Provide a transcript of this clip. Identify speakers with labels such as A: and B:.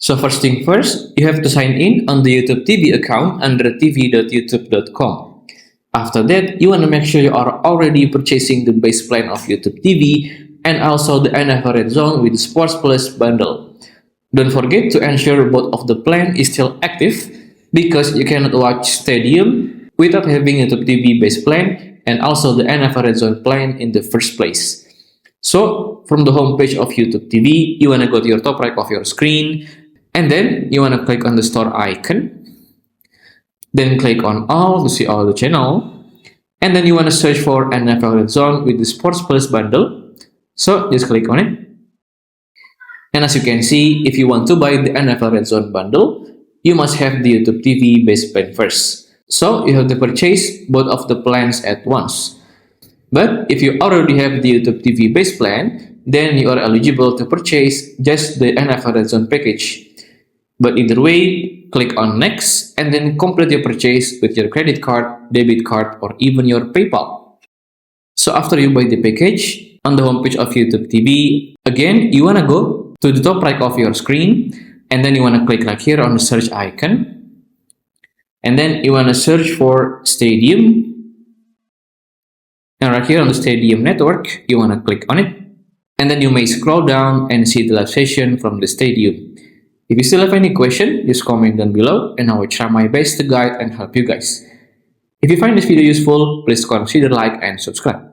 A: So first thing first, you have to sign in on the YouTube TV account under tv.youtube.com. After that, you want to make sure you are already purchasing the base plan of YouTube TV and also the NFL Red Zone with the Sports Plus bundle. Don't forget to ensure both of the plan is still active because you cannot watch Stadium without having YouTube TV base plan and also the NFL Red Zone plan in the first place. So, from the home page of YouTube TV, you want to go to your top right of your screen, and then you want to click on the store icon. Then click on all to see all the channel, and then you want to search for NFL Red Zone with the Sports Plus bundle. So, just click on it. And as you can see, if you want to buy the NFL Red Zone bundle, you must have the YouTube TV base plan first. So, you have to purchase both of the plans at once. But if you already have the YouTube TV base plan, then you are eligible to purchase just the NFL Red Zone package. But either way, click on next and then complete your purchase with your credit card, debit card, or even your PayPal. So after you buy the package, on the homepage of YouTube TV, again, you want to go to the top right of your screen, and then you want to click like here on the search icon, and then you want to search for Stadium. And right here on the Stadium network, you want to click on it, and then you may scroll down and see the live session from the Stadium. If you still have any question, just comment down below and I will try my best to guide and help you guys. If you find this video useful, please consider like and subscribe.